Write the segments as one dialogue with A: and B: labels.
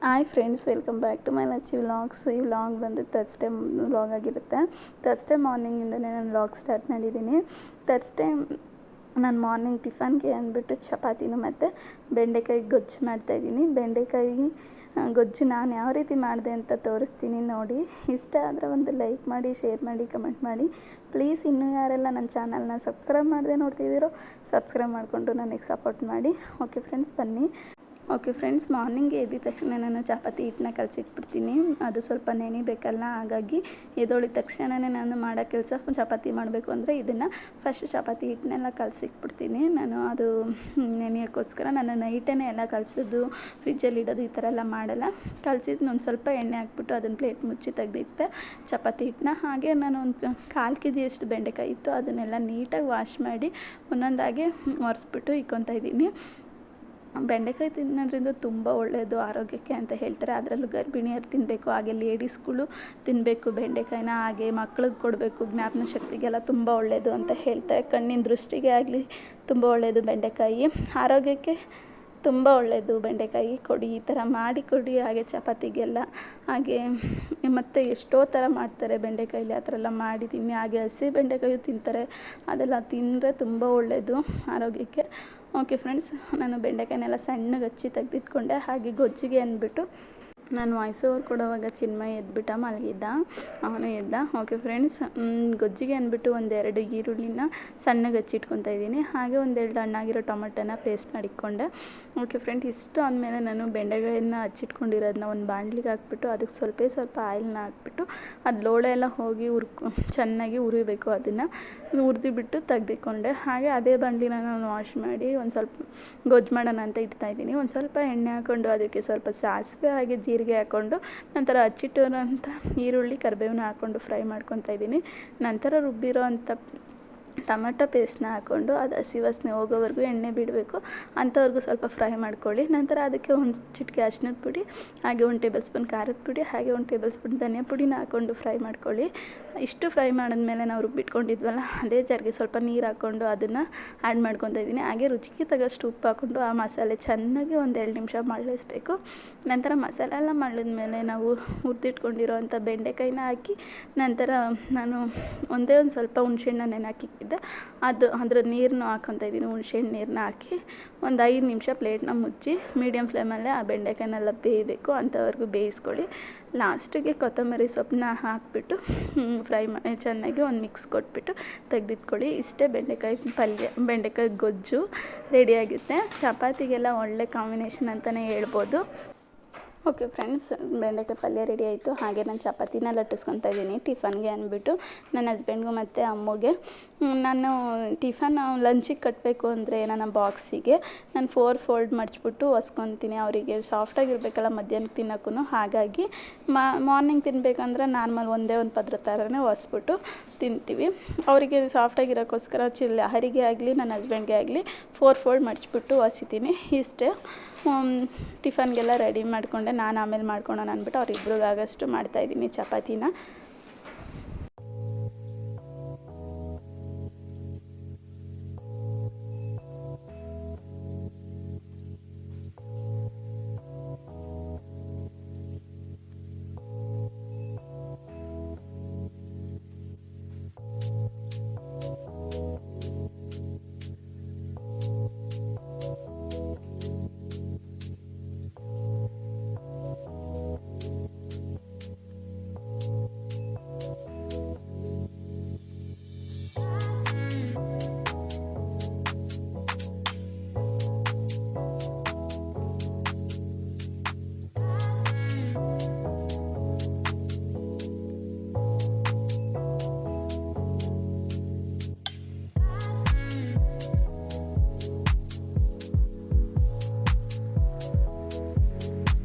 A: Hi friends, welcome back to my Lacchi vlogs. ಈ vlog ಬಂದು Thursday vlog ಆಗಿರುತ್ತೆ. Thursday ಮಾರ್ನಿಂಗಿಂದನೇ ನಾನು ವ್ಲಾಗ್ ಸ್ಟಾರ್ಟ್ ಮಾಡಿದ್ದೀನಿ. ಥರ್ಸ್ಡೇ ನಾನು ಮಾರ್ನಿಂಗ್ ಟಿಫನ್ಗೆ ಅಂದ್ಬಿಟ್ಟು ಚಪಾತಿನೂ ಮತ್ತು ಬೆಂಡೆಕಾಯಿ ಗೊಜ್ಜು ಮಾಡ್ತಾಯಿದ್ದೀನಿ. ಬೆಂಡೆಕಾಯಿ ಗೊಜ್ಜು ನಾನು ಯಾವ ರೀತಿ ಮಾಡಿದೆ ಅಂತ ತೋರಿಸ್ತೀನಿ ನೋಡಿ. ಇಷ್ಟ ಆದರೆ ಒಂದು ಲೈಕ್ ಮಾಡಿ, ಶೇರ್ ಮಾಡಿ, ಕಮೆಂಟ್ ಮಾಡಿ. ಪ್ಲೀಸ್ ಇನ್ನೂ ಯಾರೆಲ್ಲ ನನ್ನ ಚಾನಲ್ನ ಸಬ್ಸ್ಕ್ರೈಬ್ ಮಾಡದೆ ನೋಡ್ತಿದ್ದೀರೋ ಸಬ್ಸ್ಕ್ರೈಬ್ ಮಾಡಿಕೊಂಡು ನನಗೆ ಸಪೋರ್ಟ್ ಮಾಡಿ. ಓಕೆ ಫ್ರೆಂಡ್ಸ್, ಬನ್ನಿ. ಓಕೆ ಫ್ರೆಂಡ್ಸ್, ಮಾರ್ನಿಂಗ್ಗೆ ಎದ್ದಿದ ತಕ್ಷಣ ನಾನು ಚಪಾತಿ ಹಿಟ್ಟನ್ನ ಕಲಸಿಟ್ಬಿಡ್ತೀನಿ. ಅದು ಸ್ವಲ್ಪ ನೆನಿಬೇಕಲ್ಲ, ಹಾಗಾಗಿ ಎದ್ದೊಳಿದ ತಕ್ಷಣವೇ ನಾನು ಮಾಡೋ ಕೆಲಸ ಚಪಾತಿ ಮಾಡಬೇಕು ಅಂದರೆ ಇದನ್ನು ಫಸ್ಟ್ ಚಪಾತಿ ಹಿಟ್ಟನ್ನೆಲ್ಲ ಕಲಸಿಟ್ಬಿಡ್ತೀನಿ. ನಾನು ಅದು ನೆನೆಯೋಕ್ಕೋಸ್ಕರ ನಾನು ನೈಟೇ ಎಲ್ಲ ಕಲಸೋದು, ಫ್ರಿಜ್ಜಲ್ಲಿ ಇಡೋದು ಈ ಥರ ಎಲ್ಲ ಮಾಡಲ್ಲ. ಕಲಸಿದ್ದು ಒಂದು ಸ್ವಲ್ಪ ಎಣ್ಣೆ ಹಾಕ್ಬಿಟ್ಟು ಅದನ್ನು ಪ್ಲೇಟ್ ಮುಚ್ಚಿ ತೆಗೆದಿಟ್ಟೆ ಚಪಾತಿ ಹಿಟ್ಟನ್ನ. ಹಾಗೆ ನಾನು ಒಂದು 1/4 kg ಅಷ್ಟು ಬೆಂಡೆಕಾಯಿ ಇತ್ತು, ಅದನ್ನೆಲ್ಲ ನೀಟಾಗಿ ವಾಶ್ ಮಾಡಿ ಒಂದೊಂದಾಗಿ ಒರೆಸ್ಬಿಟ್ಟು ಇಕ್ಕೊತಾ ಇದ್ದೀನಿ. ಬೆಂಡೆಕಾಯಿ ತಿನ್ನೋದ್ರಿಂದ ತುಂಬ ಒಳ್ಳೆಯದು ಆರೋಗ್ಯಕ್ಕೆ ಅಂತ ಹೇಳ್ತಾರೆ. ಅದರಲ್ಲೂ ಗರ್ಭಿಣಿಯರು ತಿನ್ನಬೇಕು, ಹಾಗೆ ಲೇಡೀಸ್ಗಳು ತಿನ್ನಬೇಕು ಬೆಂಡೆಕಾಯಿನ. ಹಾಗೆ ಮಕ್ಳಿಗೆ ಕೊಡಬೇಕು, ಜ್ಞಾಪನ ಶಕ್ತಿಗೆಲ್ಲ ತುಂಬ ಒಳ್ಳೆಯದು ಅಂತ ಹೇಳ್ತಾರೆ. ಕಣ್ಣಿನ ದೃಷ್ಟಿಗೆ ಆಗಲಿ ತುಂಬ ಒಳ್ಳೆಯದು ಬೆಂಡೆಕಾಯಿ. ಆರೋಗ್ಯಕ್ಕೆ ತುಂಬ ಒಳ್ಳೆಯದು ಬೆಂಡೆಕಾಯಿ. ಕೊಡಿ, ಈ ಥರ ಮಾಡಿ ಕೊಡಿ. ಹಾಗೆ ಚಪಾತಿಗೆಲ್ಲ ಹಾಗೆ ಮತ್ತು ಎಷ್ಟೋ ಥರ ಮಾಡ್ತಾರೆ ಬೆಂಡೆಕಾಯಲ್ಲಿ, ಆ ಥರ ಎಲ್ಲ ಮಾಡಿದ್ದೀನಿ. ಹಾಗೆ ಹಸಿ ಬೆಂಡೆಕಾಯಿ ತಿಂತಾರೆ, ಅದೆಲ್ಲ ತಿಂದರೆ ತುಂಬ ಒಳ್ಳೆಯದು ಆರೋಗ್ಯಕ್ಕೆ. ಓಕೆ ಫ್ರೆಂಡ್ಸ್, ನಾನು ಬೆಂಡೆಕಾಯಿನೆಲ್ಲ ಸಣ್ಣಗೆ ಹಚ್ಚಿ ತೆಗೆದಿಟ್ಕೊಂಡೆ. ಹಾಗೆ ಗೊಜ್ಜಿಗೆ ಅಂದ್ಬಿಟ್ಟು ನಾನು ವಾಯ್ಸ್ ಓವರ್ ಕೊಡೋವಾಗ ಚಿನ್ಮಯ್ ಎದ್ಬಿಟ್ಟ, ಮಲಗಿದ್ದ, ಅವನು ಎದ್ದ. ಓಕೆ ಫ್ರೆಂಡ್ಸ್, ಗೊಜ್ಜಿಗೆ ಅಂದ್ಬಿಟ್ಟು 1-2 ಈರುಳ್ಳಿನ ಸಣ್ಣಗೆ ಹಚ್ಚಿಟ್ಕೊತಾ ಇದ್ದೀನಿ. ಹಾಗೆ 1-2 ಹಣ್ಣಾಗಿರೋ ಟೊಮೆಟೊನ ಪೇಸ್ಟ್ ಮಾಡಿಕೊಂಡೆ. ಓಕೆ ಫ್ರೆಂಡ್ಸ್, ಇಷ್ಟು ಆದಮೇಲೆ ನಾನು ಬೆಂಡೆಕಾಯಿನ ಹಚ್ಚಿಟ್ಕೊಂಡಿರೋದನ್ನ ಒಂದು ಬಾಣಲಿಗೆ ಹಾಕ್ಬಿಟ್ಟು ಅದಕ್ಕೆ ಸ್ವಲ್ಪ ಆಯಿಲ್ನ ಹಾಕ್ಬಿಟ್ಟು ಅದು ಲೋಳೆ ಎಲ್ಲ ಹೋಗಿ ಚೆನ್ನಾಗಿ ಉರಿಬೇಕು. ಅದನ್ನು ಹುರಿದುಬಿಟ್ಟು ತೆಗೆದುಕೊಂಡೆ. ಹಾಗೆ ಅದೇ ಬಾಣಲಿನ ನಾನು ವಾಶ್ ಮಾಡಿ ಒಂದು ಸ್ವಲ್ಪ ಗೊಜ್ಜು ಮಾಡೋಣ ಅಂತ ಇಡ್ತಾಯಿದ್ದೀನಿ. ಒಂದು ಸ್ವಲ್ಪ ಎಣ್ಣೆ ಹಾಕ್ಕೊಂಡು ಅದಕ್ಕೆ ಸ್ವಲ್ಪ ಸಾಸಿವೆ ಹಾಗೆ ಜೀರಿಗೆ ಹಾಕ್ಕೊಂಡು ನಂತರ ಹಚ್ಚಿಟ್ಟಿರೋಂಥ ಈರುಳ್ಳಿ ಕರಿಬೇವನ್ನ ಹಾಕ್ಕೊಂಡು ಫ್ರೈ ಮಾಡ್ಕೊತಾ ಇದ್ದೀನಿ. ನಂತರ ರುಬ್ಬಿರೋ ಅಂಥ ಟೊಮೆಟೊ ಪೇಸ್ಟ್ನ ಹಾಕ್ಕೊಂಡು ಅದು ಹಸಿ ವಾಸನೆ ಹೋಗೋವರೆಗೂ ಎಣ್ಣೆ ಬಿಡಬೇಕು, ಅಂಥವ್ರಿಗೂ ಸ್ವಲ್ಪ ಫ್ರೈ ಮಾಡ್ಕೊಳ್ಳಿ. ನಂತರ ಅದಕ್ಕೆ ಒಂದು ಚಿಟಿಕೆ ಅರಿಶಿನದ ಪುಡಿ, ಹಾಗೆ 1 ಟೇಬಲ್ ಸ್ಪೂನ್ ಖಾರದ ಪುಡಿ, ಹಾಗೆ 1 ಟೇಬಲ್ ಸ್ಪೂನ್ ಧನಿಯಾ ಪುಡಿನ ಹಾಕ್ಕೊಂಡು ಫ್ರೈ ಮಾಡ್ಕೊಳ್ಳಿ. ಇಷ್ಟು ಫ್ರೈ ಮಾಡಿದ್ಮೇಲೆ ನಾವು ರುಬ್ಬಿಟ್ಕೊಂಡಿದ್ವಲ್ಲ ಅದೇ ಜಾರಿಗೆ ಸ್ವಲ್ಪ ನೀರು ಹಾಕ್ಕೊಂಡು ಅದನ್ನು ಆ್ಯಡ್ ಮಾಡ್ಕೊತಾ ಇದ್ದೀನಿ. ಹಾಗೆ ರುಚಿಗೆ ತಗೋಷ್ಟು ಉಪ್ಪು ಹಾಕ್ಕೊಂಡು ಆ ಮಸಾಲೆ ಚೆನ್ನಾಗಿ 1-2 ನಿಮಿಷ ಮಳ್ಳಿಸ್ಬೇಕು. ನಂತರ ಮಸಾಲೆ ಎಲ್ಲ ಮಳ್ಳಿದ್ಮೇಲೆ ನಾವು ಹುರಿದಿಟ್ಕೊಂಡಿರೋ ಅಂಥ ಬೆಂಡೆಕಾಯಿನ ಹಾಕಿ ನಂತರ ನಾನು ಒಂದೇ ಒಂದು ಸ್ವಲ್ಪ ಹುಣಸೆಹಣ್ಣು ನೆನೆಹಾಕಿದ್ದೆ, ಅದರ ನೀರನ್ನ ಹಾಕ್ಕೊತಾ ಇದ್ದೀನಿ. ಹುಣಸೆಹಣ್ಣು ನೀರನ್ನ ಹಾಕಿ ಒಂದು 5 ನಿಮಿಷ ಪ್ಲೇಟ್ನ ಮುಚ್ಚಿ ಮೀಡಿಯಮ್ ಫ್ಲೇಮಲ್ಲೇ ಆ ಬೆಂಡೆಕಾಯಿನೆಲ್ಲ ಬೇಯಬೇಕು, ಅಂಥವರೆಗೂ ಬೇಯಿಸ್ಕೊಳ್ಳಿ. ಲಾಸ್ಟಿಗೆ ಕೊತ್ತಂಬರಿ ಸೊಪ್ಪನ್ನ ಹಾಕಿಬಿಟ್ಟು ಫ್ರೈ ಮಾಡಿ ಚೆನ್ನಾಗಿ ಒಂದು ಮಿಕ್ಸ್ ಕೊಟ್ಬಿಟ್ಟು ತೆಗೆದಿಟ್ಕೊಳ್ಳಿ. ಇಷ್ಟೇ ಬೆಂಡೆಕಾಯಿ ಪಲ್ಯ, ಬೆಂಡೆಕಾಯಿ ಗೊಜ್ಜು ರೆಡಿಯಾಗುತ್ತೆ. ಚಪಾತಿಗೆಲ್ಲ ಒಳ್ಳೆ ಕಾಂಬಿನೇಷನ್ ಅಂತಲೇ ಹೇಳ್ಬೋದು. ಓಕೆ ಫ್ರೆಂಡ್ಸ್, ಬೆಂಡೆಕಾಯಿ ಪಲ್ಯ ರೆಡಿ ಆಯಿತು. ಹಾಗೆ ನಾನು ಚಪಾತಿನ ಲಟ್ಟಿಸ್ಕೊತಾ ಇದ್ದೀನಿ ಟಿಫನ್ಗೆ ಅಂದ್ಬಿಟ್ಟು ನನ್ನ ಹಸ್ಬೆಂಡ್ಗೂ ಮತ್ತು ಅಮ್ಮಗೆ. ನಾನು ಟಿಫನ್ ಲಂಚಿಗೆ ಕಟ್ಟಬೇಕು ಅಂದರೆ ನನ್ನ ಬಾಕ್ಸಿಗೆ ನಾನು 4 ಫೋಲ್ಡ್ ಮಡಿಚ್ಬಿಟ್ಟು ಹೊಸ್ಕೊತೀನಿ. ಅವರಿಗೆ ಸಾಫ್ಟಾಗಿರಬೇಕಲ್ಲ ಮಧ್ಯಾಹ್ನಕ್ಕೆ ತಿನ್ನೋಕ್ಕೂ. ಹಾಗಾಗಿ ಮಾರ್ನಿಂಗ್ ತಿನ್ನಬೇಕಂದ್ರೆ ನಾರ್ಮಲ್ ಒಂದೇ ಒಂದು ಪದ್ರ ಥರನೇ ಹೊಸ್ಬಿಟ್ಟು ತಿಂತೀವಿ. ಅವರಿಗೆ ಸಾಫ್ಟಾಗಿರೋಕ್ಕೋಸ್ಕರ ಲಹರಿಗೆ ಆಗಲಿ ನನ್ನ ಹಸ್ಬೆಂಡ್ಗೆ ಆಗಲಿ 4 ಫೋಲ್ಡ್ ಮಡಿಚ್ಬಿಟ್ಟು ಹೊಸಿತೀನಿ. ಇಷ್ಟೇ. ಟಿಫನ್ಗೆಲ್ಲ ರೆಡಿ ಮಾಡಿಕೊಂಡೆ. ನಾನು ಆಮೇಲೆ ಮಾಡ್ಕೊಳೋಣ ಅಂದ್ಬಿಟ್ಟು ಅವರಿಬ್ರಿಗಾಗಷ್ಟು ಮಾಡ್ತಾಯಿದ್ದೀನಿ ಚಪಾತಿನ.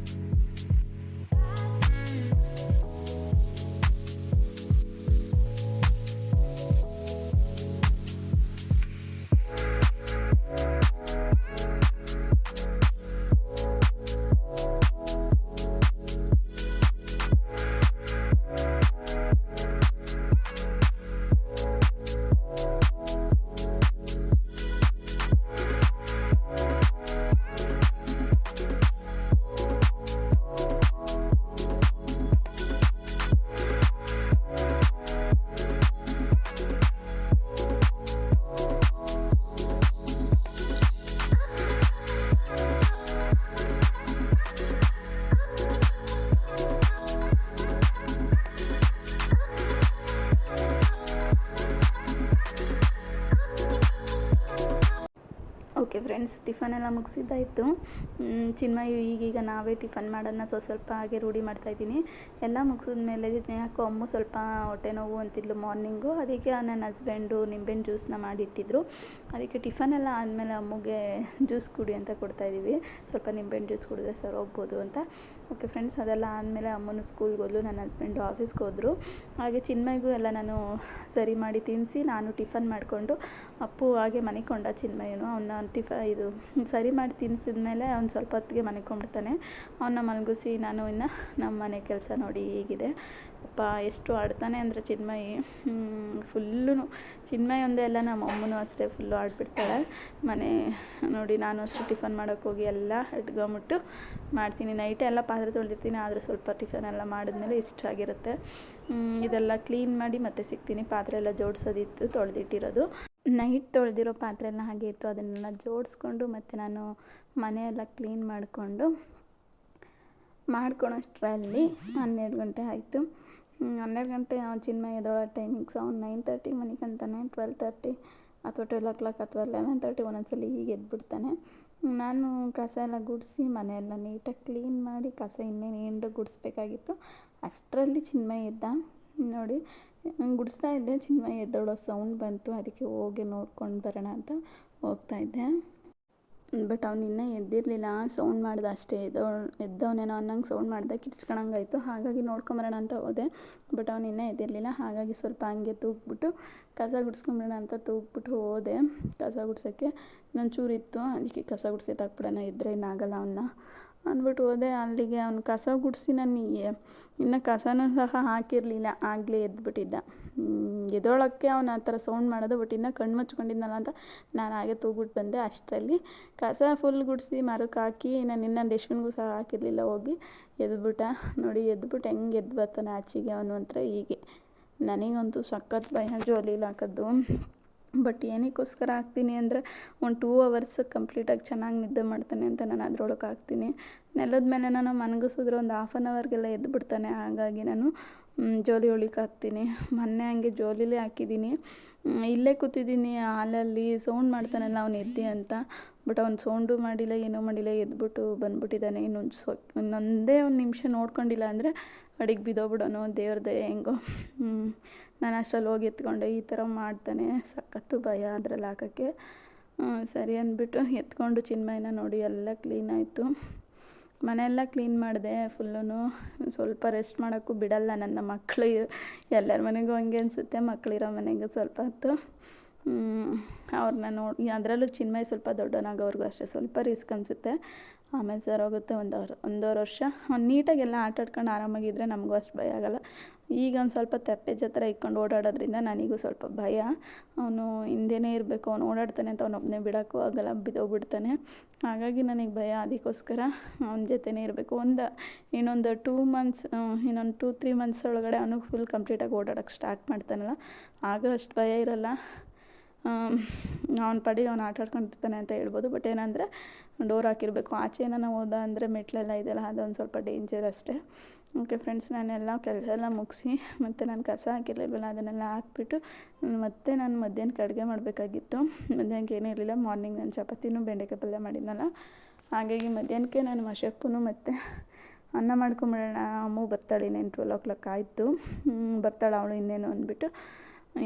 A: ಫ್ರೆಂಡ್ಸ್, ಟಿಫನ್ ಎಲ್ಲ ಮುಗಿಸಿದ್ದಾಯಿತು. ಚಿನ್ಮಯು ಈಗೀಗ ನಾವೇ ಟಿಫನ್ ಮಾಡೋದನ್ನ ಸ್ವಲ್ಪ ಹಾಗೆ ರೂಢಿ ಮಾಡ್ತಾಯಿದ್ದೀನಿ. ಎಲ್ಲ ಮುಗಿಸಿದ್ಮೇಲೆ ಯಾಕೋ ಅಮ್ಮ ಸ್ವಲ್ಪ ಹೊಟ್ಟೆ ನೋವು ಅಂತಿದ್ಲು ಮಾರ್ನಿಂಗು. ಅದಕ್ಕೆ ನನ್ನ ಹಸ್ಬೆಂಡು ನಿಂಬೆಹಣ್ಣು ಜ್ಯೂಸನ್ನ ಮಾಡಿಟ್ಟಿದ್ರು. ಅದಕ್ಕೆ ಟಿಫನ್ ಎಲ್ಲ ಆದಮೇಲೆ ಅಮ್ಮಗೆ ಜ್ಯೂಸ್ ಕುಡಿ ಅಂತ ಕೊಡ್ತಾಯಿದ್ದೀವಿ. ಸ್ವಲ್ಪ ನಿಂಬೆಹಣ್ಣು ಜ್ಯೂಸ್ ಕುಡಿದ್ರೆ ಸರ್ ಹೋಗ್ಬೋದು ಅಂತ. ಓಕೆ ಫ್ರೆಂಡ್ಸ್, ಅದೆಲ್ಲ ಆದಮೇಲೆ ಅಮ್ಮನ ಸ್ಕೂಲ್ಗೆ ಹೋದ್ಲು, ನನ್ನ ಹಸ್ಬೆಂಡು ಆಫೀಸ್ಗೆ ಹೋದರು. ಹಾಗೆ ಚಿನ್ಮಯ್ಗೂ ಎಲ್ಲ ನಾನು ಸರಿ ಮಾಡಿ ತಿನ್ನಿಸಿ ನಾನು ಟಿಫನ್ ಮಾಡಿಕೊಂಡು ಅಪ್ಪು ಹಾಗೆ ಮನೆಕೊಂಡ. ಚಿನ್ಮಯ್ಯನು ಇದು ಸರಿ ಮಾಡಿ ತಿನ್ನಿಸಿದ್ಮೇಲೆ ಅವ್ನು ಸ್ವಲ್ಪ ಹೊತ್ತಿಗೆ ಮನೆಕೊಂಡ್ಬಿಡ್ತಾನೆ. ಅವನ್ನ ಮಲಗಿಸಿ ನಾನು ಇನ್ನು ನಮ್ಮ ಮನೆ ಕೆಲಸ ನೋಡಿ ಹೀಗಿದೆ. ಅಪ್ಪ ಎಷ್ಟು ಆಡ್ತಾನೆ ಅಂದರೆ ಚಿನ್ಮಯಿ ಫುಲ್ಲು. ಚಿನ್ಮಯಿ ಒಂದೇ ಅಲ್ಲ, ನಮ್ಮ ಅಮ್ಮನೂ ಅಷ್ಟೇ ಫುಲ್ಲು ಆಡ್ಬಿಡ್ತಾಳೆ. ಮನೆ ನೋಡಿ, ನಾನು ಅಷ್ಟು ಟಿಫನ್ ಮಾಡೋಕ್ಕೋಗಿ ಎಲ್ಲ ಇಟ್ಕೊಂಬಿಟ್ಟು ಮಾಡ್ತೀನಿ. ನೈಟೇ ಎಲ್ಲ ಪಾತ್ರೆ ತೊಳೆದಿರ್ತೀನಿ, ಆದರೆ ಸ್ವಲ್ಪ ಟಿಫನ್ ಎಲ್ಲ ಮಾಡಿದ್ಮೇಲೆ ಇಷ್ಟ ಆಗಿರುತ್ತೆ. ಇದೆಲ್ಲ ಕ್ಲೀನ್ ಮಾಡಿ ಮತ್ತೆ ಸಿಗ್ತೀನಿ. ಪಾತ್ರೆ ಎಲ್ಲ ಜೋಡಿಸೋದಿತ್ತು, ತೊಳೆದಿಟ್ಟಿರೋದು. ನೈಟ್ ತೊಳೆದಿರೋ ಪಾತ್ರೆ ಎಲ್ಲ ಹಾಗೆ ಇತ್ತು, ಅದನ್ನೆಲ್ಲ ಜೋಡಿಸ್ಕೊಂಡು ಮತ್ತು ನಾನು ಮನೆಯೆಲ್ಲ ಕ್ಲೀನ್ ಮಾಡ್ಕೊಳೋಷ್ಟರಲ್ಲಿ 12 ಗಂಟೆ ಆಯಿತು. 12 ಗಂಟೆ ಚಿನ್ಮಯ ಎದ್ದೊಳೋ ಟೈಮಿಂಗ್ಸ್ ಅವ್ನು 9:30 ಮನಿಕಂತಾನೆ. 12:30 ಅಥವಾ 12 o'clock ಅಥವಾ 11:30 ಒಂದೊಂದ್ಸಲಿ ಹೀಗೆ ಎದ್ಬಿಡ್ತಾನೆ. ನಾನು ಕಸ ಎಲ್ಲ ಗುಡಿಸಿ ಮನೆಯೆಲ್ಲ ನೀಟಾಗಿ ಕ್ಲೀನ್ ಮಾಡಿ ಕಸ ಇನ್ನೇನು ಗುಡಿಸ್ಬೇಕಾಗಿತ್ತು. ಅಷ್ಟರಲ್ಲಿ ಚಿನ್ಮಯ ಎದ್ದ. ನೋಡಿ, ಗುಡಿಸ್ತಾ ಇದ್ದೆ, ಚಿನ್ಮಯ ಎದ್ದೊಳೋ ಸೌಂಡ್ ಬಂತು. ಅದಕ್ಕೆ ಹೋಗಿ ನೋಡ್ಕೊಂಡು ಬರೋಣ ಅಂತ ಹೋಗ್ತಾಯಿದ್ದೆ. ಬಟ್ ಅವ್ನು ಇನ್ನೂ ಎದ್ದಿರಲಿಲ್ಲ. ಸೌಂಡ್ ಮಾಡ್ದೆ ಅಷ್ಟೇ, ಎದ್ದವನೇನೋ ಅನ್ನಂಗೆ ಸೌಂಡ್ ಮಾಡ್ದೆ, ಕಿರ್ಚ್ಕೊಳಂಗಾಯಿತು. ಹಾಗಾಗಿ ನೋಡ್ಕೊಂಬರೋಣ ಅಂತ ಹೋದೆ. ಬಟ್ ಅವ್ನು ಇನ್ನೂ ಎದ್ದಿರಲಿಲ್ಲ. ಹಾಗಾಗಿ ಸ್ವಲ್ಪ ಹಂಗೆ ತೂಗ್ಬಿಟ್ಟು ಕಸ ಗುಡಿಸ್ಕೊಂಬರೋಣ ಅಂತ ತೂಗ್ಬಿಟ್ಟು ಹೋದೆ. ಕಸ ಗುಡ್ಸೋಕ್ಕೆ ಇನ್ನೊಂಚೂರು ಇತ್ತು, ಅದಕ್ಕೆ ಕಸ ಗುಡಿಸಿ ತಾಕ್ಬಿಡೋಣ, ಇದ್ದರೆ ಇನ್ನಾಗಲ್ಲ ಅವನ್ನ ಅಂದ್ಬಿಟ್ಟು ಹೋದೆ. ಅಲ್ಲಿಗೆ ಅವ್ನು ಕಸ ಗುಡಿಸಿ ನಾನು ಇನ್ನು ಕಸನೂ ಸಹ ಹಾಕಿರಲಿಲ್ಲ, ಆಗಲೇ ಎದ್ಬಿಟ್ಟಿದ್ದ. ಎದೊಳಕ್ಕೆ ಅವನು ಆ ಥರ ಸೌಂಡ್ ಮಾಡೋದು. ಬಟ್ ಇನ್ನೂ ಕಣ್ಣು ಮುಚ್ಕೊಂಡಿದ್ನಲ್ಲ ಅಂತ ನಾನು ಹಾಗೆ ತೂಗ್ಬಿಟ್ಟು ಬಂದೆ. ಅಷ್ಟರಲ್ಲಿ ಕಸ ಫುಲ್ ಗುಡಿಸಿ ಮರಕ್ಕೆ ಹಾಕಿ ನಾನು ಇನ್ನೂ ಡಸ್ಟ್ಬಿನ್ಗೂ ಸಹ ಹಾಕಿರಲಿಲ್ಲ. ಹೋಗಿ ಎದ್ಬಿಟ್ಟ. ನೋಡಿ, ಎದ್ಬಿಟ್ಟು ಹೆಂಗೆ ಎದ್ದು ಬರ್ತಾನೆ ಆಚೆಗೆ ಅವನು ಅಂತ. ಹೀಗೆ ನನಗಂತೂ ಸಖತ್ ಭಯ ಜೋಲಿಲಿ ಹಾಕೋದು. ಬಟ್ ಏನಕ್ಕೋಸ್ಕರ ಹಾಕ್ತೀನಿ ಅಂದರೆ ಒಂದು 2 hours ಕಂಪ್ಲೀಟಾಗಿ ಚೆನ್ನಾಗಿ ನಿದ್ದೆ ಮಾಡ್ತಾನೆ ಅಂತ ನಾನು ಅದರೊಳಗೆ ಹಾಕ್ತೀನಿ. ನೆಲದ ಮೇಲೆ ನಾನು ಮನಗಿಸಿದ್ರೆ ಒಂದು 1/2 hourಗೆಲ್ಲ ಎದ್ಬಿಡ್ತಾನೆ. ಹಾಗಾಗಿ ನಾನು ಜೋಲಿ ಒಳಗೆ ಹಾಕ್ತೀನಿ. ಮೊನ್ನೆ ಹಂಗೆ ಜೋಲಿಲೇ ಹಾಕಿದ್ದೀನಿ. ಇಲ್ಲೇ ಕೂತಿದ್ದೀನಿ ಹಾಲಲ್ಲಿ, ಸೌಂಡ್ ಮಾಡ್ತಾನಲ್ಲ ಅವ್ನು ಎದ್ದಿ ಅಂತ. ಬಟ್ ಅವ್ನು ಸೌಂಡು ಮಾಡಿಲ್ಲ, ಏನೂ ಮಾಡಿಲ್ಲ, ಎದ್ಬಿಟ್ಟು ಬಂದ್ಬಿಟ್ಟಿದ್ದಾನೆ. ಇನ್ನೊಂದೇ ಒಂದು ನಿಮಿಷ ನೋಡ್ಕೊಂಡಿಲ್ಲ ಅಂದರೆ ಅಡಿಗೆ ಬಿದ್ದೋಗ್ಬಿಡೋನು. ದೇವ್ರದೇ ಹೆಂಗೋ ನಾನು ಅಷ್ಟರಲ್ಲಿ ಹೋಗಿ ಎತ್ಕೊಂಡೆ. ಈ ಥರ ಮಾಡ್ತಾನೆ, ಸಖತ್ತು ಭಯ ಅದ್ರಲ್ಲಿ ಹಾಕೋಕ್ಕೆ. ಸರಿ ಅಂದ್ಬಿಟ್ಟು ಎತ್ಕೊಂಡು ಚಿನ್ಮಯನ ನೋಡಿ ಎಲ್ಲ ಕ್ಲೀನ್ ಆಯಿತು. ಮನೆಯೆಲ್ಲ ಕ್ಲೀನ್ ಮಾಡಿದೆ ಫುಲ್ಲೂ. ಸ್ವಲ್ಪ ರೆಸ್ಟ್ ಮಾಡೋಕ್ಕೂ ಬಿಡಲ್ಲ ನನ್ನ ಮಕ್ಕಳು. ಎಲ್ಲರ ಮನೆಗೂ ಹಂಗೆ ಅನಿಸುತ್ತೆ, ಮಕ್ಕಳಿರೋ ಮನೆಗೂ ಸ್ವಲ್ಪ ಹೊತ್ತು ಅವ್ರನ್ನ ನೋಡಿ. ಅದರಲ್ಲೂ ಚಿನ್ಮಯ ಸ್ವಲ್ಪ ದೊಡ್ಡವನಾಗೋವ್ರಿಗೂ ಅಷ್ಟೇ ಸ್ವಲ್ಪ ರಿಸ್ಕ್ ಅನಿಸುತ್ತೆ. ಆಮೇಲೆ ಸರ್ ಹೋಗುತ್ತೆ. ಒಂದೂವರೆ ವರ್ಷ ಅವ್ನು ನೀಟಾಗೆಲ್ಲ ಆಟಾಡ್ಕೊಂಡು ಆರಾಮಾಗಿದ್ದರೆ ನಮಗೂ ಅಷ್ಟು ಭಯ ಆಗೋಲ್ಲ. ಈಗ ಒಂದು ಸ್ವಲ್ಪ ತೆಪ್ಪೆ ಜತ್ರ ಇಟ್ಕೊಂಡು ಓಡಾಡೋದ್ರಿಂದ ನನಗೂ ಸ್ವಲ್ಪ ಭಯ. ಅವನು ಹಿಂದೆನೇ ಇರಬೇಕು, ಅವನು ಓಡಾಡ್ತಾನೆ ಅಂತ ಅವನೊಬ್ಬನೇ ಬಿಡೋಕ್ಕೂ ಆಗಲ್ಲ, ಬಿದ್ದೋಗ್ಬಿಡ್ತಾನೆ. ಹಾಗಾಗಿ ನನಗೆ ಭಯ. ಅದಕ್ಕೋಸ್ಕರ ಅವನ ಜೊತೆನೇ ಇರಬೇಕು. ಇನ್ನೊಂದು 2 months, ಇನ್ನೊಂದು 2-3 months ಒಳಗಡೆ ಅವನು ಫುಲ್ ಕಂಪ್ಲೀಟಾಗಿ ಓಡಾಡೋಕ್ಕೆ ಸ್ಟಾರ್ಟ್ ಮಾಡ್ತಾನಲ್ಲ, ಆಗ ಅಷ್ಟು ಭಯ ಇರೋಲ್ಲ. ಅವನ ಪಡಿ ಅವ್ನು ಆಟಾಡ್ಕೊಂಡಿರ್ತಾನೆ ಅಂತ ಹೇಳ್ಬೋದು. ಬಟ್ ಏನಂದರೆ ಡೋರ್ ಹಾಕಿರಬೇಕು. ಆಚೆ ನಾನು ಹೋದ ಅಂದರೆ ಮೆಟ್ಲೆಲ್ಲ ಇದೆಯಲ್ಲ, ಅದೊಂದು ಸ್ವಲ್ಪ ಡೇಂಜರ್ ಅಷ್ಟೇ. ಓಕೆ ಫ್ರೆಂಡ್ಸ್, ನಾನೆಲ್ಲ ಕೆಲಸ ಎಲ್ಲ ಮುಗಿಸಿ ಮತ್ತು ನಾನು ಕಸ ಹಾಕಿರಲಿಲ್ವಲ್ಲ ಅದನ್ನೆಲ್ಲ ಹಾಕ್ಬಿಟ್ಟು ಮತ್ತೆ ನಾನು ಮಧ್ಯಾಹ್ನಕ್ಕೆ ಅಡುಗೆ ಮಾಡಬೇಕಾಗಿತ್ತು. ಮಧ್ಯಾಹ್ನಕ್ಕೆ ಏನೂ ಇರಲಿಲ್ಲ. ಮಾರ್ನಿಂಗ್ ನಾನು ಚಪಾತಿನೂ ಬೆಂಡೆಕಾಯಿ ಪಲ್ಯ ಮಾಡಿದ್ನಲ್ಲ, ಹಾಗಾಗಿ ಮಧ್ಯಾಹ್ನಕ್ಕೆ ನಾನು ಮಶಪ್ಪನು ಮತ್ತು ಅನ್ನ ಮಾಡ್ಕೊಂಬಿಡೋಣ. ಅಮ್ಮ ಬರ್ತಾಳೆ, ಇನ್ನೇನು 12 o'clock ಆಯಿತು, ಬರ್ತಾಳೆ ಅವಳು ಇನ್ನೇನು ಅಂದ್ಬಿಟ್ಟು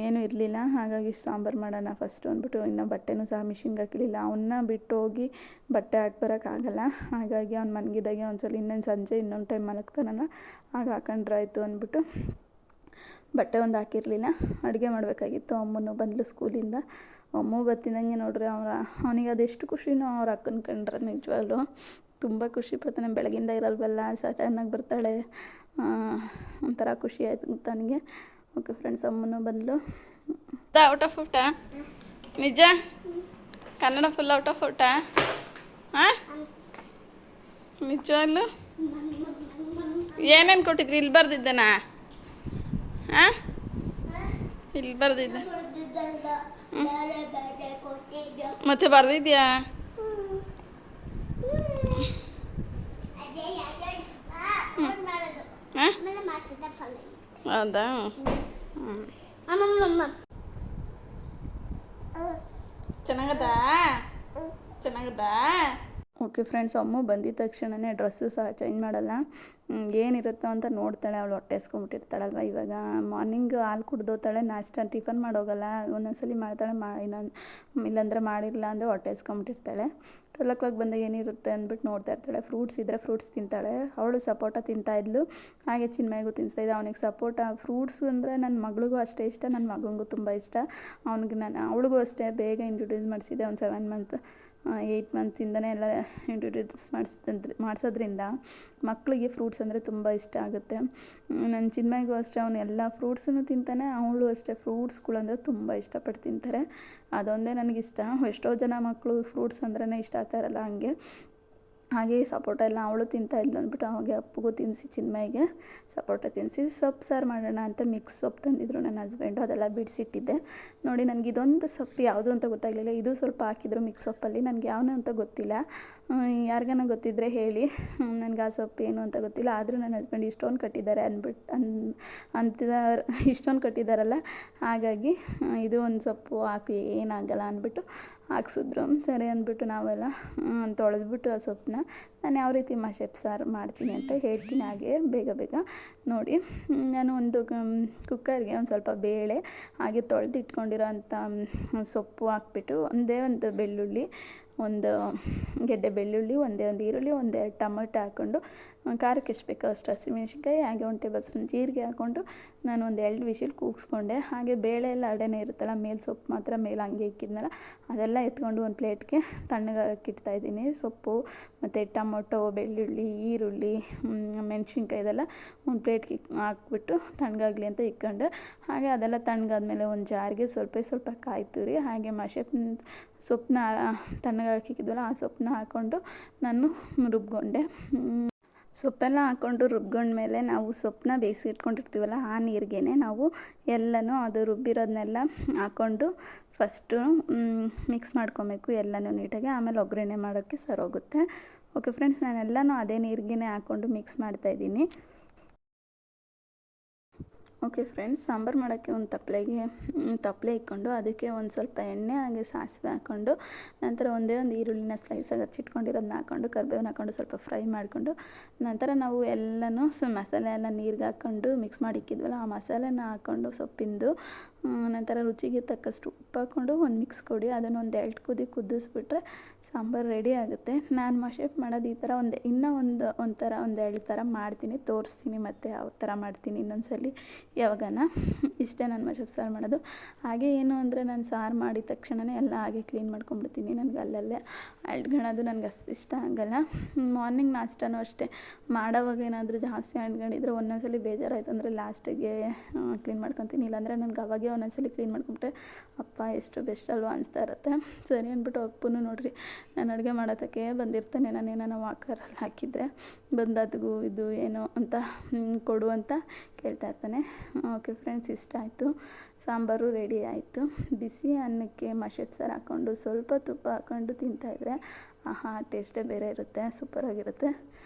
A: ಏನೂ ಇರಲಿಲ್ಲ. ಹಾಗಾಗಿ ಸಾಂಬಾರು ಮಾಡೋಣ ಫಸ್ಟು ಅಂದ್ಬಿಟ್ಟು ಇನ್ನು ಬಟ್ಟೆನೂ ಸಹ ಮಿಷಿನ್ಗೆ ಹಾಕಿರಲಿಲ್ಲ. ಅವನ್ನ ಬಿಟ್ಟು ಹೋಗಿ ಬಟ್ಟೆ ಹಾಕ್ಬರೋಕ್ಕಾಗಲ್ಲ. ಹಾಗಾಗಿ ಅವ್ನು ಮಲಗಿದಾಗೆ ಒಂದ್ಸಲ ಇನ್ನೊಂದು ಸಂಜೆ ಇನ್ನೊಂದು ಟೈಮ್ ಮಲಗ್ತಾನಲ್ಲ, ಆಗ ಹಾಕೊಂಡ್ರೆ ಆಯಿತು ಅಂದ್ಬಿಟ್ಟು ಬಟ್ಟೆ ಒಂದು ಹಾಕಿರಲಿಲ್ಲ. ಅಡುಗೆ ಮಾಡಬೇಕಾಗಿತ್ತು. ಅಮ್ಮನೂ ಬಂದಳು ಸ್ಕೂಲಿಂದ. ಅಮ್ಮ ಬರ್ತಿದ್ದಂಗೆ ನೋಡ್ರಿ ಅವನಿಗೆ ಅದೆಷ್ಟು ಖುಷಿನೋ ಅವ್ರು ಅಕ್ಕನ ಕಂಡ್ರೆ. ನಿಜವಾಗ್ಲೂ ತುಂಬ ಖುಷಿ ಪಡ್ತಾನೆ. ಬೆಳಗಿಂದ ಇರಲ್ವಲ್ಲ, ಸಡನ್ನಾಗಿ ಬರ್ತಾಳೆ, ಒಂಥರ ಖುಷಿ ಆಯ್ತು ನನಗೆ. ಓಕೆ ಫ್ರೆಂಡ್ಸ್, ಅಮ್ಮನೂ ಬಂದಳು. ಔಟ್ ಆಫ್ ಊಟ ನಿಜ? ಕನ್ನಡ ಫುಲ್ ಔಟ್ ಆಫ್ ಊಟ? ಹಾಂ, ನಿಜವಾಗ್ಲು ಏನೇನು ಕೊಟ್ಟಿದ್ರಿ? ಇಲ್ಲಿ ಬರ್ದಿದ್ದನಾ? ಹಾಂ, ಇಲ್ಲಿ ಬರ್ದಿದ್ದೆ. ಮತ್ತೆ ಬರ್ದಿದ್ಯಾ? ಹೌದಾ? ಚೆನ್ನಾಗದಾ? ಚೆನ್ನಾಗದಾ? ಓಕೆ ಫ್ರೆಂಡ್ಸ್, ಅಮ್ಮ ಬಂದಿದ್ದ ತಕ್ಷಣವೇ ಡ್ರೆಸ್ಸು ಸಹ ಚೇಂಜ್ ಮಾಡಲ್ಲ. ಏನಿರುತ್ತೋ ಅಂತ ನೋಡ್ತಾಳೆ. ಅವಳು ಹೊಟ್ಟೆ ಹಸ್ಕೊಂಬಿಟ್ಟಿರ್ತಾಳಲ್ವ. ಇವಾಗ ಮಾರ್ನಿಂಗ್ ಹಾಲು ಕುಡ್ದೋತಾಳೆ, ನಾಷ್ಟ ಟಿಫನ್ ಮಾಡೋಗಲ್ಲ. ಒಂದೊಂದ್ಸಲಿ ಮಾಡ್ತಾಳೆ, ಇಲ್ಲಾಂದರೆ ಮಾಡಿರಲಿಲ್ಲ ಅಂದರೆ ಹೊಟ್ಟೆ ಹಸ್ಕೊಂಬಿಟ್ಟಿರ್ತಾಳೆ. 12 ಬಂದಾಗ ಏನಿರುತ್ತೆ ಅಂದ್ಬಿಟ್ಟು ನೋಡ್ತಾ ಇರ್ತಾಳೆ. ಫ್ರೂಟ್ಸ್ ಇದ್ದರೆ ಫ್ರೂಟ್ಸ್ ತಿಂತಾಳೆ. ಅವಳು ಸಪೋಟ ತಿಂತಾಯಿದ್ಲು, ಹಾಗೆ ಚಿನ್ಮಯ್ಯಗೂ ತಿನ್ನಿಸ್ತಾಯಿದ್ದೆ. ಅವನಿಗೆ ಸಪೋಟ ಫ್ರೂಟ್ಸು ಅಂದರೆ ನನ್ನ ಮಗಳಿಗೂ ಅಷ್ಟೇ ಇಷ್ಟ, ನನ್ನ ಮಗನಿಗೂ ತುಂಬ ಇಷ್ಟ. ಅವಳಿಗೂ ಅಷ್ಟೇ ಬೇಗ ಇಂಟ್ರೊಡ್ಯೂಸ್ ಮಾಡಿಸಿದ್ದೆ. ಒಂದು 7 ಮಂತ್ 8 ಮಂತ್ಸಿಂದನೇ ಎಲ್ಲ ಇಂಟ್ರೊಡ್ಯೂಸ್ ಮಾಡಿಸೋದ್ರಿಂದ ಮಕ್ಕಳಿಗೆ ಫ್ರೂಟ್ಸ್ ಅಂದರೆ ತುಂಬ ಇಷ್ಟ ಆಗುತ್ತೆ. ನನ್ನ ಚಿನ್ಮಯ್ಯಗೂ ಅಷ್ಟೇ, ಅವನು ಎಲ್ಲ ಫ್ರೂಟ್ಸನ್ನು ತಿಂತಾನೆ. ಅವಳು ಅಷ್ಟೇ, ಫ್ರೂಟ್ಸ್ಗಳಂದರೆ ತುಂಬ ಇಷ್ಟಪಟ್ಟು ತಿಂತಾರೆ. ಅದೊಂದೇ ನನಗಿಷ್ಟ. ಎಷ್ಟೋ ಜನ ಮಕ್ಕಳು ಫ್ರೂಟ್ಸ್ ಅಂದ್ರೇ ಇಷ್ಟ ಆಗ್ತಾರಲ್ಲ, ಹಾಗೆ ಸಪೋಟ ಎಲ್ಲ ಅವಳು ತಿಂತಾಯಿದ್ಲು ಅಂದ್ಬಿಟ್ಟು ಅವಾಗೆ ಅಪ್ಪಗೂ ತಿನ್ನಿಸಿ, ಚಿನ್ಮಯ್ಯಗೆ ಸಪೋಟ ತಿನ್ನಿಸಿ ಸೊಪ್ಪು ಸಾರು ಮಾಡೋಣ ಅಂತ ಮಿಕ್ಸ್ ಸೊಪ್ಪು ತಂದಿದ್ರು ನನ್ನ ಹಸ್ಬೆಂಡು. ಅದೆಲ್ಲ ಬಿಡಿಸಿಟ್ಟಿದ್ದೆ. ನೋಡಿ, ನನಗೆ ಇದೊಂದು ಸೊಪ್ಪು ಯಾವುದು ಅಂತ ಗೊತ್ತಾಗಲಿಲ್ಲ. ಇದು ಸ್ವಲ್ಪ ಹಾಕಿದ್ರು ಮಿಕ್ಸ್ ಸೊಪ್ಪಲ್ಲಿ. ನನಗೆ ಯಾವನು ಅಂತ ಗೊತ್ತಿಲ್ಲ. ಯಾರಿಗಾನ ಗೊತ್ತಿದ್ದರೆ ಹೇಳಿ. ನನಗೆ ಆ ಸೊಪ್ಪು ಏನು ಅಂತ ಗೊತ್ತಿಲ್ಲ. ಆದರೂ ನನ್ನ ಹಸ್ಬೆಂಡ್ ಇಷ್ಟೊಂದು ಕಟ್ಟಿದ್ದಾರೆ ಇಷ್ಟೊಂದು ಕಟ್ಟಿದ್ದಾರಲ್ಲ, ಹಾಗಾಗಿ ಇದು ಒಂದು ಸೊಪ್ಪು ಹಾಕಿ ಏನಾಗಲ್ಲ ಅಂದ್ಬಿಟ್ಟು ಹಾಕ್ಸಿದ್ರು. ಸರಿ ಅಂದ್ಬಿಟ್ಟು ನಾವೆಲ್ಲ ತೊಳೆದ್ಬಿಟ್ಟು ಆ ಸೊಪ್ಪನ್ನ ನಾನು ಯಾವ ರೀತಿ ಮಶೆಪ್ ಸಾರು ಮಾಡ್ತೀನಿ ಅಂತ ಹೇಳ್ತೀನಿ. ಹಾಗೆ ಬೇಗ ಬೇಗ ನೋಡಿ, ನಾನು ಒಂದು ಕುಕ್ಕರ್ಗೆ ಒಂದು ಸ್ವಲ್ಪ ಬೇಳೆ, ಹಾಗೆ ತೊಳೆದಿಟ್ಕೊಂಡಿರೋ ಅಂಥ ಸೊಪ್ಪು ಹಾಕ್ಬಿಟ್ಟು ಒಂದೇ ಒಂದು ಬೆಳ್ಳುಳ್ಳಿ, ಒಂದು ಗೆಡ್ಡೆ ಬೆಳ್ಳುಳ್ಳಿ, ಒಂದೇ ಒಂದು ಈರುಳ್ಳಿ, ಒಂದೆರಡು ಟೊಮೆಟೊ ಹಾಕ್ಕೊಂಡು, ಖಾರಕ್ಕೆ ಎಷ್ಟು ಬೇಕೋ ಅಷ್ಟು ಹಸಿಮೆಣ್ಸಿನ್ಕಾಯಿ, ಹಾಗೆ 1 ಟೇಬಲ್ ಸ್ಪೂನ್ ಜೀರಿಗೆ ಹಾಕ್ಕೊಂಡು ನಾನು ಒಂದು 2 ವಿಷಿಲ್ ಕೂಗಿಸ್ಕೊಂಡೆ. ಹಾಗೆ ಬೇಳೆ ಎಲ್ಲ ಅಡೆನೇ ಇರುತ್ತಲ್ಲ, ಮೇಲೆ ಸೊಪ್ಪು ಮಾತ್ರ ಮೇಲೆ ಹಂಗೆ ಇಕ್ಕಿದ್ನಲ್ಲ, ಅದೆಲ್ಲ ಎತ್ಕೊಂಡು ಒಂದು ಪ್ಲೇಟ್ಗೆ ತಣ್ಣಗಾಗಕ್ಕೆ ಇಡ್ತಾಯಿದ್ದೀನಿ. ಸೊಪ್ಪು ಮತ್ತು ಟೊಮೊಟೊ, ಬೆಳ್ಳುಳ್ಳಿ, ಈರುಳ್ಳಿ, ಮೆಣಸಿನ್ಕಾಯಿ ಇದೆಲ್ಲ ಒಂದು ಪ್ಲೇಟ್ಗೆ ಹಾಕ್ಬಿಟ್ಟು ತಣ್ಣಗಾಗಲಿ ಅಂತ ಇಕ್ಕೊಂಡೆ. ಹಾಗೆ ಅದೆಲ್ಲ ತಣ್ಣಗಾದ್ಮೇಲೆ ಒಂದು ಜಾರಿಗೆ ಸ್ವಲ್ಪ ಕಾಯಿ ತುರಿ, ಹಾಗೆ ಸೊಪ್ಪನ್ನ ತಣ್ಣಗಾಕಿದ್ವಲ್ಲ ಆ ಸೊಪ್ಪನ್ನ ಹಾಕ್ಕೊಂಡು ನಾನು ರುಬ್ಕೊಂಡೆ. ಸೊಪ್ಪೆಲ್ಲ ಹಾಕ್ಕೊಂಡು ರುಬ್ಕೊಂಡ್ಮೇಲೆ ನಾವು ಸೊಪ್ಪನ್ನ ಬೇಯಿಸಿ ಇಟ್ಕೊಂಡಿರ್ತೀವಲ್ಲ, ಆ ನೀರಿಗೆ ನಾವು ಎಲ್ಲನೂ ಅದು ರುಬ್ಬಿರೋದನ್ನೆಲ್ಲ ಹಾಕ್ಕೊಂಡು ಫಸ್ಟು ಮಿಕ್ಸ್ ಮಾಡ್ಕೊಬೇಕು ಎಲ್ಲನೂ ನೀಟಾಗಿ. ಆಮೇಲೆ ಒಗ್ಗರಣೆ ಮಾಡೋಕ್ಕೆ ಸರೋಗುತ್ತೆ. ಓಕೆ ಫ್ರೆಂಡ್ಸ್, ನಾನೆಲ್ಲನೂ ಅದೇ ನೀರಿಗೆ ಹಾಕ್ಕೊಂಡು ಮಿಕ್ಸ್ ಮಾಡ್ತಾಯಿದ್ದೀನಿ. ಓಕೆ ಫ್ರೆಂಡ್ಸ್, ಸಾಂಬಾರು ಮಾಡೋಕ್ಕೆ ಒಂದು ತಪ್ಪಲೆ ಇಟ್ಕೊಂಡು ಅದಕ್ಕೆ ಒಂದು ಸ್ವಲ್ಪ ಎಣ್ಣೆ, ಹಾಗೆ ಸಾಸಿವೆ ಹಾಕ್ಕೊಂಡು, ನಂತರ ಒಂದೇ ಒಂದು ಈರುಳ್ಳಿನ ಸ್ಲೈಸಾಗಿ ಹಚ್ಚಿಟ್ಕೊಂಡಿರೋದನ್ನ ಹಾಕ್ಕೊಂಡು, ಕರಿಬೇವನ್ನ ಹಾಕ್ಕೊಂಡು ಸ್ವಲ್ಪ ಫ್ರೈ ಮಾಡಿಕೊಂಡು, ನಂತರ ನಾವು ಎಲ್ಲನೂ ಮಸಾಲೆ ಎಲ್ಲ ನೀರಿಗೆ ಹಾಕ್ಕೊಂಡು ಮಿಕ್ಸ್ ಮಾಡಿ ಇಕ್ಕಿದ್ವಲ್ಲ, ಆ ಮಸಾಲೆನ ಹಾಕ್ಕೊಂಡು ಸೊಪ್ಪಿಂದು, ನಂತರ ರುಚಿಗೆ ತಕ್ಕಷ್ಟು ಉಪ್ಪು ಹಾಕ್ಕೊಂಡು ಒಂದು ಮಿಕ್ಸ್ ಕೊಡಿ. ಅದನ್ನು ಒಂದು 2 ಕುದಿ ಕುದಿಸ್ಬಿಟ್ರೆ ಸಾಂಬಾರು ರೆಡಿ ಆಗುತ್ತೆ. ನಾನು ಮಶೆಪ್ ಮಾಡೋದು ಈ ಥರ ಇನ್ನೂ ಒಂದು 2 ಥರ ಮಾಡ್ತೀನಿ, ತೋರಿಸ್ತೀನಿ ಮತ್ತು ಯಾವ ಥರ ಮಾಡ್ತೀನಿ ಇನ್ನೊಂದ್ಸಲಿ ಯಾವಾಗನ. ಇಷ್ಟೇ ನಾನು ಮಶೆಪ್ ಸಾರು ಮಾಡೋದು. ಹಾಗೆ ಏನು ಅಂದರೆ, ನಾನು ಸಾರು ಮಾಡಿದ ತಕ್ಷಣವೇ ಎಲ್ಲ ಹಾಗೆ ಕ್ಲೀನ್ ಮಾಡ್ಕೊಂಡ್ಬಿಡ್ತೀನಿ. ನನಗೆ ಅಲ್ಲಲ್ಲೇ ಅಳ್ಕೊಳ್ಳೋದು ನನಗೆ ಅಷ್ಟು ಇಷ್ಟ ಆಗಲ್ಲ. ಮಾರ್ನಿಂಗ್ ನಾಷ್ಟನೂ ಅಷ್ಟೇ, ಮಾಡೋವಾಗ ಏನಾದರೂ ಜಾಸ್ತಿ ಅಳ್ಕೊಂಡಿದ್ರೆ ಒಂದೊಂದ್ಸಲಿ ಬೇಜಾರಾಯ್ತು ಅಂದರೆ ಲಾಸ್ಟಿಗೆ ಕ್ಲೀನ್ ಮಾಡ್ಕೊತೀನಿ. ಇಲ್ಲಾಂದರೆ ನನಗೆ ಅವಾಗೆ ಒಂದೊಂದ್ಸಲಿ ಕ್ಲೀನ್ ಮಾಡ್ಕೊಂಬಿಟ್ರೆ ಅಪ್ಪ ಎಷ್ಟು ಬೆಸ್ಟ್ ಅಲ್ವಾ ಅನಿಸ್ತಾ ಇರುತ್ತೆ. ಸರಿ ಅಂದ್ಬಿಟ್ಟು ಅಪ್ಪನೂ ನೋಡಿರಿ, ನಾನು ಅಡುಗೆ ಮಾಡೋದಕ್ಕೆ ಬಂದಿರ್ತಾನೆ. ನಾನೇನೋ ವಾಕರಲ್ಲಿ ಹಾಕಿದರೆ ಬಂದದ್ಗೂ ಇದು ಏನು ಅಂತ ಕೊಡು ಅಂತ ಕೇಳ್ತಾ ಇರ್ತಾನೆ. ಓಕೆ ಫ್ರೆಂಡ್ಸ್, ಇಷ್ಟ ಆಯಿತು. ಸಾಂಬಾರು ರೆಡಿ ಆಯಿತು. ಬಿಸಿ ಅನ್ನಕ್ಕೆ ಮಶೆಪ್ ಸಾರು ಹಾಕ್ಕೊಂಡು ಸ್ವಲ್ಪ ತುಪ್ಪ ಹಾಕ್ಕೊಂಡು ತಿಂತಾಯಿದ್ರೆ ಆಹಾ, ಟೇಸ್ಟೇ ಬೇರೆ ಇರುತ್ತೆ, ಸೂಪರಾಗಿರುತ್ತೆ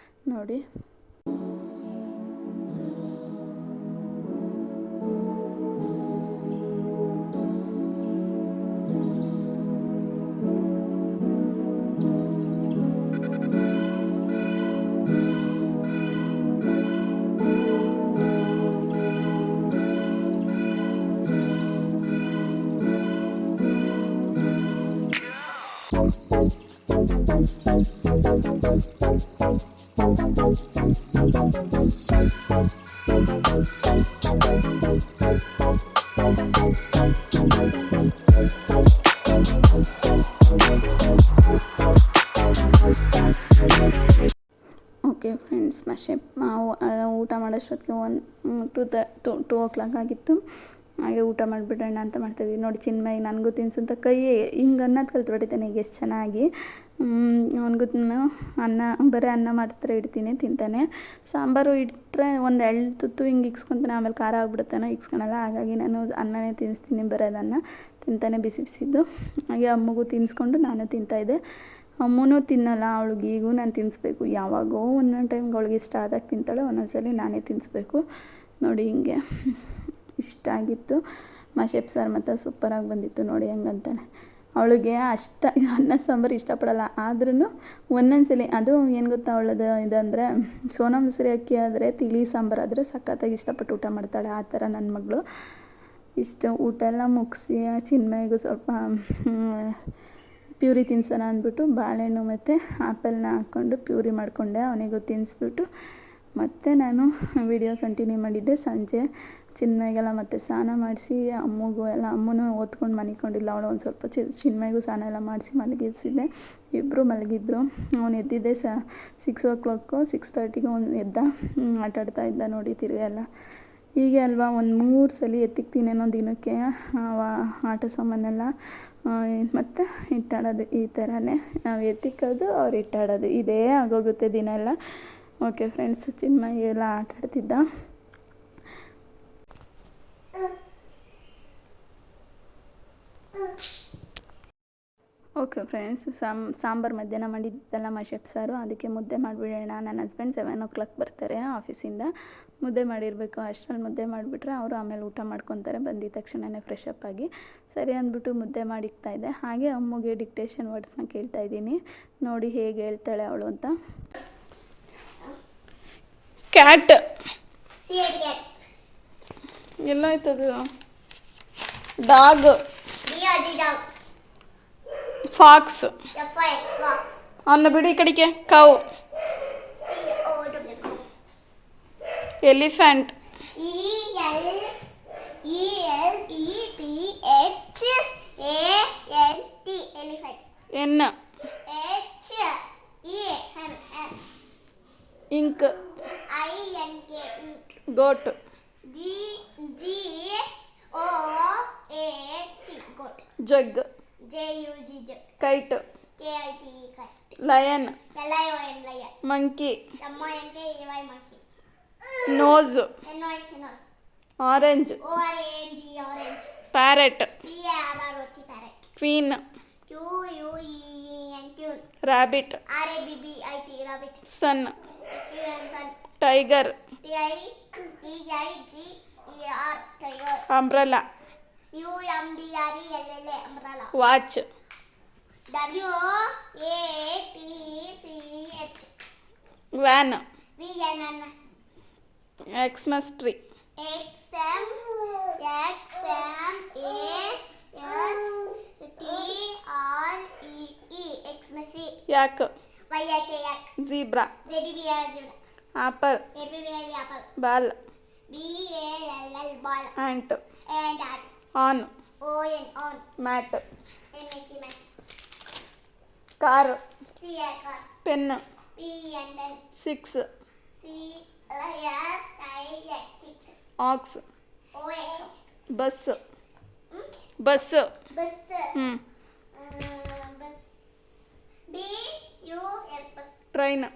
A: ನೋಡಿ. ಓಕೆ ಫ್ರೆಂಡ್ಸ್, ಮಶೆಪ್ ಊಟ ಮಾಡೋಷ್ಟೊತ್ತಿಗೆ 2 o'clock ಆಗಿತ್ತು. ಹಾಗೆ ಊಟ ಮಾಡಿಬಿಡೋಣ ಅಂತ ಮಾಡ್ತಾಯಿದ್ವಿ. ನೋಡಿ, ಚಿನ್ಮಯ್ ನನಗೂ ತಿನ್ಸು ಅಂತ ಕೈ ಹಿಂಗೆ ಅನ್ನೋದು ಕಲ್ತ್ಬಿಟ್ಟಿದ್ದಾನೆ ಈಗ ಎಷ್ಟು ಚೆನ್ನಾಗಿ. ಅವನಿಗೂ ಬರೀ ಅನ್ನ ಮಾಡ್ತಾರೆ ಇಡ್ತೀನಿ, ತಿಂತಾನೆ. ಸಾಂಬಾರು ಇಟ್ಟರೆ ಒಂದು 2 ತುತ್ತು ಹಿಂಗೆ ಇಕ್ಸ್ಕೊತಾನೆ, ಆಮೇಲೆ ಖಾರ ಆಗಿಬಿಡುತ್ತಾನೆ, ಇಕ್ಸ್ಕೊಳಲ್ಲ. ಹಾಗಾಗಿ ನಾನು ಅನ್ನನೇ ತಿನ್ನಿಸ್ತೀನಿ, ಬರೋದನ್ನ ತಿಂತಾನೆ ಬಿಸಿ ಬಿಸಿದ್ದು. ಹಾಗೆ ಅಮ್ಮಗೂ ತಿನ್ನಿಸ್ಕೊಂಡು ನಾನು ತಿಂತಾಯಿದ್ದೆ. ಅಮ್ಮನೂ ತಿನ್ನಲ್ಲ, ಅವಳಿಗೆ ಈಗೂ ನಾನು ತಿನ್ನಿಸ್ಬೇಕು. ಯಾವಾಗೋ ಒಂದೊಂದು ಟೈಮ್ಗೆ ಅವಳಿಗೆ ಇಷ್ಟ ಆದಾಗ ತಿಂತಾಳೆ, ಒಂದೊಂದ್ಸಲಿ ನಾನೇ ತಿನ್ನಿಸ್ಬೇಕು. ನೋಡಿ, ಹಿಂಗೆ ಇಷ್ಟ ಆಗಿತ್ತು. ಮಶೆಪ್ ಸಾರು ಮತ್ತು ಸೂಪರಾಗಿ ಬಂದಿತ್ತು ನೋಡಿ ಹೆಂಗಂತಾನೆ. ಅವಳಿಗೆ ಅನ್ನ ಸಾಂಬಾರು ಇಷ್ಟಪಡಲ್ಲ. ಆದ್ರೂ ಒಂದೊಂದ್ಸಲಿ ಅದು ಏನು ಗೊತ್ತಾ ಅವಳದು ಇದಂದರೆ ಸೋನಾ ಮಸೂರಿ ಅಕ್ಕಿ ಆದರೆ ತಿಳಿ ಸಾಂಬಾರು ಆದರೆ ಸಖತ್ತಾಗಿ ಇಷ್ಟಪಟ್ಟು ಊಟ ಮಾಡ್ತಾಳೆ. ಆ ಥರ ನನ್ನ ಮಗಳು ಊಟ ಎಲ್ಲ ಮುಗಿಸಿ ಚಿನ್ಮಯ್ಗೂ ಸ್ವಲ್ಪ ಪ್ಯೂರಿ ತಿನ್ಸೋಣ ಅಂದ್ಬಿಟ್ಟು ಬಾಳೆಹಣ್ಣು ಮತ್ತು ಆ್ಯಪಲ್ನ ಹಾಕ್ಕೊಂಡು ಪ್ಯೂರಿ ಮಾಡಿಕೊಂಡೆ. ಅವನಿಗೂ ತಿನ್ನಿಸ್ಬಿಟ್ಟು ಮತ್ತು ನಾನು ವಿಡಿಯೋ ಕಂಟಿನ್ಯೂ ಮಾಡಿದ್ದೆ. ಸಂಜೆ ಚಿನ್ಮಯ್ಗೆಲ್ಲ ಮತ್ತೆ ಸ್ನಾನ ಮಾಡಿಸಿ ಅಮ್ಮಗೂ ಎಲ್ಲ ಅಮ್ಮನೂ ಓದ್ಕೊಂಡು ಮನಿಕೊಂಡಿಲ್ಲ. ಅವಳು ಒಂದು ಸ್ವಲ್ಪ ಚಿನ್ಮಯ್ಗೂ ಸ್ನಾನ ಎಲ್ಲ ಮಾಡಿಸಿ ಮಲಗಿಸಿದ್ದೆ. ಇಬ್ಬರು ಮಲಗಿದ್ರು. ಅವನು ಎದ್ದಿದ್ದೆ 6 o'clock 6:30ಗೆ ಅವನು ಎದ್ದ. ಆಟಾಡ್ತಾ ಇದ್ದ ನೋಡಿ ತಿರುಗಿ ಎಲ್ಲ. ಹೀಗೆ ಅಲ್ವಾ ಒಂದು 3 ಸಲ ಎತ್ತಿಕ್ತೀನೇನೋ ದಿನಕ್ಕೆ ಆಟ ಸಾಮಾನೆಲ್ಲ ಮತ್ತು ಇಟ್ಟಾಡೋದು. ಈ ಥರನೇ ನಾವು ಎತ್ತಿಕ್ಕೋದು ಅವ್ರು ಇಟ್ಟಾಡೋದು, ಇದೇ ಆಗೋಗುತ್ತೆ ದಿನ ಎಲ್ಲ. ಓಕೆ ಫ್ರೆಂಡ್ಸ್, ಚಿನ್ಮಯಿ ಎಲ್ಲ ಆಟಾಡ್ತಿದ್ದ. ಓಕೆ ಫ್ರೆಂಡ್ಸ್, ಸಾಂಬಾರು ಮಧ್ಯಾಹ್ನ ಮಾಡಿದ್ದೆಲ್ಲ ಮಶಪ್ ಸಾರು, ಅದಕ್ಕೆ ಮುದ್ದೆ ಮಾಡಿಬಿಡೋಣ. ನನ್ನ ಹಸ್ಬೆಂಡ್ 7 o'clock ಬರ್ತಾರೆ ಆಫೀಸಿಂದ. ಮುದ್ದೆ ಮಾಡಿರಬೇಕು. ಅಷ್ಟರಲ್ಲಿ ಮುದ್ದೆ ಮಾಡಿಬಿಟ್ರೆ ಅವರು ಆಮೇಲೆ ಊಟ ಮಾಡ್ಕೊತಾರೆ. ಬಂದಿದ್ದ ತಕ್ಷಣವೇ ಫ್ರೆಶ್ ಅಪ್ ಆಗಿ ಸರಿ ಅಂದ್ಬಿಟ್ಟು ಮುದ್ದೆ ಮಾಡಿಕ್ತಾಯಿದ್ದೆ. ಹಾಗೆ ಅಮ್ಮಗೆ ಡಿಕ್ಟೇಷನ್ ವರ್ಡ್ಸ್ನ ಕೇಳ್ತಾಯಿದ್ದೀನಿ. ನೋಡಿ ಹೇಗೆ ಹೇಳ್ತಾಳೆ ಅವಳು ಅಂತ. ಕ್ಯಾಟ್ ಎಲ್ಲೋಯ್ತದು. ಡಾಗ್ ಫಾಕ್ಸ್ ಅನ್ನ ಬಿಡಿ ಈ ಕಡೆಗೆ. Cow elephant an ink goat jug kite lion monkey nose orange parrot queen rabbit sun tiger umbrella watch van Xmas tree yak zebra apple ball ant on mat car pen 6 ox bus train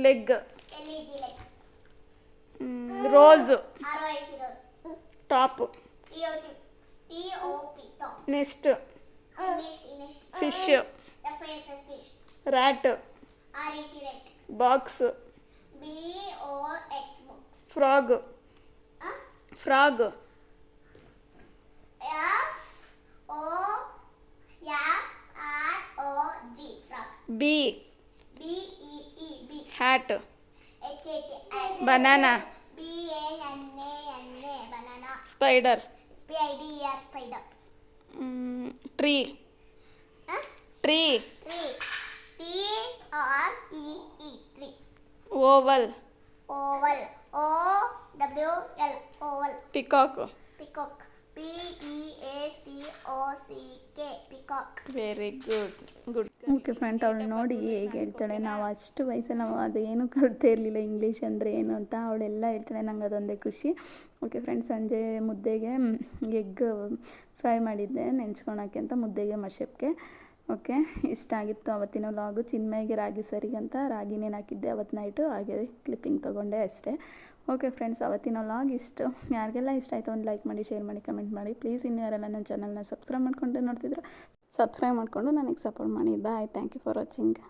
A: leg rose top nest fish rat box frog bee hat banana spider tree oval peacock very good. Okay friend, ಅವಳು ನೋಡಿ ಹೇಗೆ ಹೇಳ್ತಾಳೆ. ನಾವು ಅಷ್ಟು ವಯಸ್ಸಲ್ಲಿ ನಾವು ಅದೇನು ಕಲಿತೇ ಇರಲಿಲ್ಲ ಇಂಗ್ಲೀಷ್ ಅಂದರೆ ಏನು ಅಂತ. ಅವಳೆಲ್ಲ ಹೇಳ್ತಾಳೆ, ನಂಗೆ ಅದೊಂದೇ ಖುಷಿ. ಓಕೆ ಫ್ರೆಂಡ್ಸ್, ಸಂಜೆ ಮುದ್ದೆಗೆ ಎಗ್ ಫ್ರೈ ಮಾಡಿದ್ದೆ ನೆಂಚ್ಕೊಳಕ್ಕೆ ಅಂತ, ಮುದ್ದೆಗೆ ಮಶಪ್ಗೆ. ಓಕೆ, ಇಷ್ಟ ಆಗಿತ್ತು ಅವತ್ತಿನ ವ್ಲಾಗು. ಚಿನ್ಮಯ್ಗೆ ರಾಗಿ ಸರಿಗಂತ ರಾಗಿನೇನು ಹಾಕಿದ್ದೆ ಅವತ್ತು ನೈಟು, ಹಾಗೆ ಕ್ಲಿಪ್ಪಿಂಗ್ ತೊಗೊಂಡೆ ಅಷ್ಟೇ. ಓಕೆ ಫ್ರೆಂಡ್ಸ್, ಅವತ್ತಿನ ವ್ಲಾಗ್ ಇಷ್ಟು. ಯಾರಿಗೆಲ್ಲ ಇಷ್ಟ ಆಯಿತು ಒಂದು ಲೈಕ್ ಮಾಡಿ, ಶೇರ್ ಮಾಡಿ, ಕಮೆಂಟ್ ಮಾಡಿ. ಪ್ಲೀಸ್ ಇನ್ನೂ ಯಾರೆಲ್ಲ ನನ್ನ ಚಾನಲ್ನ ಸಬ್ಸ್ಕ್ರೈಬ್ ಮಾಡ್ಕೊಂಡು ನೋಡ್ತಿದ್ರೆ ಸಬ್ಸ್ಕ್ರೈಬ್ ಮಾಡಿಕೊಂಡು ನನಗೆ ಸಪೋರ್ಟ್ ಮಾಡಿ. ಬಾಯ್, ಥ್ಯಾಂಕ್ ಯು ಫಾರ್ ವಾಚಿಂಗ್.